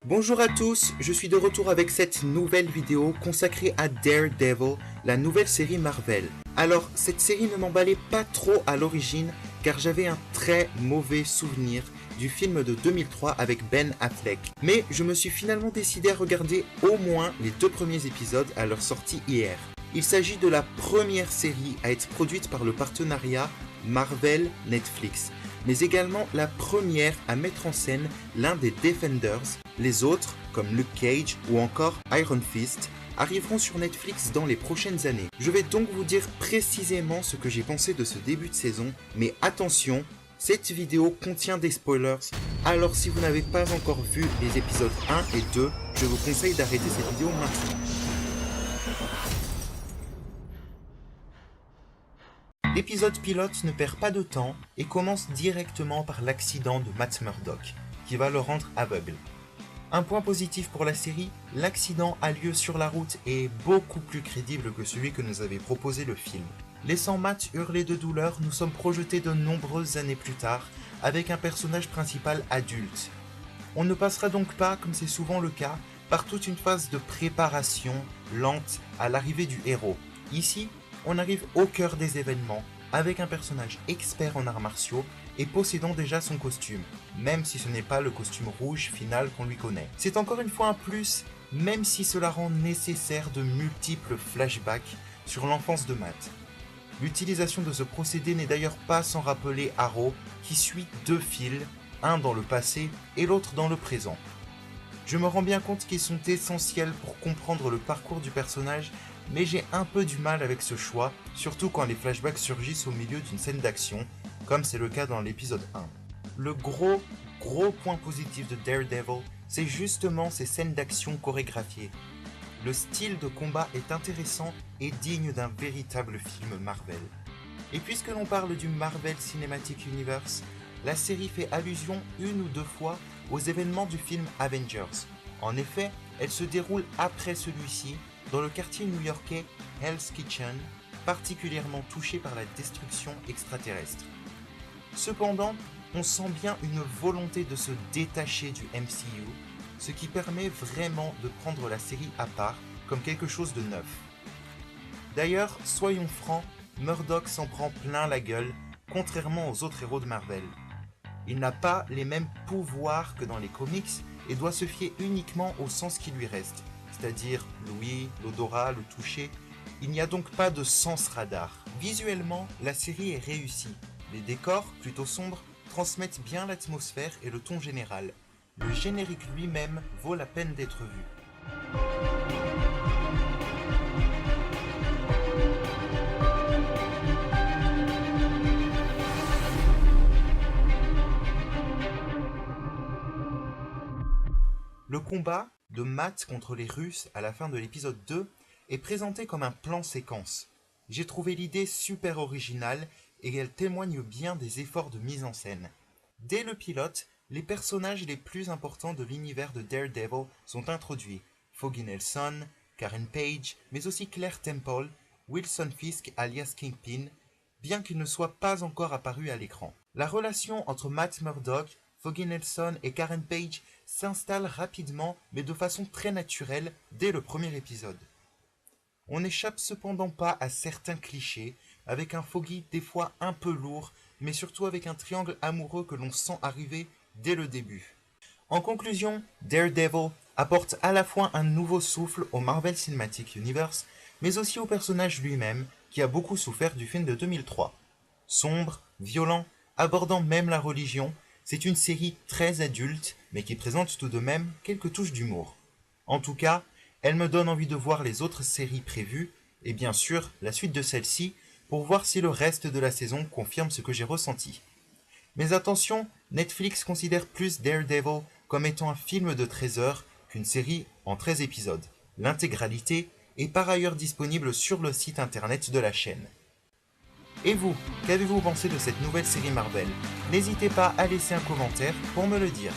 Bonjour à tous, je suis de retour avec cette nouvelle vidéo consacrée à Daredevil, la nouvelle série Marvel. Alors, cette série ne m'emballait pas trop à l'origine car j'avais un très mauvais souvenir du film de 2003 avec Ben Affleck. Mais je me suis finalement décidé à regarder au moins les 2 premiers épisodes à leur sortie hier. Il s'agit de la première série à être produite par le partenariat Marvel-Netflix, mais également la première à mettre en scène l'un des Defenders. Les autres, comme Luke Cage ou encore Iron Fist, arriveront sur Netflix dans les prochaines années. Je vais donc vous dire précisément ce que j'ai pensé de ce début de saison, mais attention, cette vidéo contient des spoilers, alors si vous n'avez pas encore vu les épisodes 1 et 2, je vous conseille d'arrêter cette vidéo maintenant. L'épisode pilote ne perd pas de temps et commence directement par l'accident de Matt Murdock, qui va le rendre aveugle. Un point positif pour la série, l'accident a lieu sur la route et est beaucoup plus crédible que celui que nous avait proposé le film. Laissant Matt hurler de douleur, nous sommes projetés de nombreuses années plus tard, avec un personnage principal adulte. On ne passera donc pas, comme c'est souvent le cas, par toute une phase de préparation lente à l'arrivée du héros. Ici, on arrive au cœur des événements, avec un personnage expert en arts martiaux et possédant déjà son costume, même si ce n'est pas le costume rouge final qu'on lui connaît. C'est encore une fois un plus, même si cela rend nécessaire de multiples flashbacks sur l'enfance de Matt. L'utilisation de ce procédé n'est d'ailleurs pas sans rappeler Arrow, qui suit 2 fils, un dans le passé et l'autre dans le présent. Je me rends bien compte qu'ils sont essentiels pour comprendre le parcours du personnage, mais j'ai un peu du mal avec ce choix, surtout quand les flashbacks surgissent au milieu d'une scène d'action, comme c'est le cas dans l'épisode 1. Le gros point positif de Daredevil, c'est justement ces scènes d'action chorégraphiées. Le style de combat est intéressant et digne d'un véritable film Marvel. Et puisque l'on parle du Marvel Cinematic Universe, la série fait allusion 1 ou 2 fois aux événements du film Avengers. En effet, elle se déroule après celui-ci, dans le quartier new-yorkais Hell's Kitchen, particulièrement touché par la destruction extraterrestre. Cependant, on sent bien une volonté de se détacher du MCU, ce qui permet vraiment de prendre la série à part comme quelque chose de neuf. D'ailleurs, soyons francs, Murdock s'en prend plein la gueule, contrairement aux autres héros de Marvel. Il n'a pas les mêmes pouvoirs que dans les comics et doit se fier uniquement au sens qui lui reste, c'est-à-dire l'ouïe, l'odorat, le toucher. Il n'y a donc pas de sens radar. Visuellement, la série est réussie. Les décors, plutôt sombres, transmettent bien l'atmosphère et le ton général. Le générique lui-même vaut la peine d'être vu. Le combat de Matt contre les Russes à la fin de l'épisode 2 est présenté comme un plan séquence. J'ai trouvé l'idée super originale et elle témoigne bien des efforts de mise en scène. Dès le pilote, les personnages les plus importants de l'univers de Daredevil sont introduits. Foggy Nelson, Karen Page, mais aussi Claire Temple, Wilson Fisk alias Kingpin, bien qu'ils ne soient pas encore apparus à l'écran. La relation entre Matt Murdock, Foggy Nelson et Karen Page s'installe rapidement mais de façon très naturelle dès le premier épisode. On n'échappe cependant pas à certains clichés, avec un Foggy des fois un peu lourd, mais surtout avec un triangle amoureux que l'on sent arriver dès le début. En conclusion, Daredevil apporte à la fois un nouveau souffle au Marvel Cinematic Universe, mais aussi au personnage lui-même, qui a beaucoup souffert du film de 2003. Sombre, violent, abordant même la religion, c'est une série très adulte, mais qui présente tout de même quelques touches d'humour. En tout cas, elle me donne envie de voir les autres séries prévues, et bien sûr la suite de celle-ci, pour voir si le reste de la saison confirme ce que j'ai ressenti. Mais attention, Netflix considère plus Daredevil comme étant un film de 13 heures qu'une série en 13 épisodes. L'intégralité est par ailleurs disponible sur le site internet de la chaîne. Et vous, qu'avez-vous pensé de cette nouvelle série Marvel ? N'hésitez pas à laisser un commentaire pour me le dire.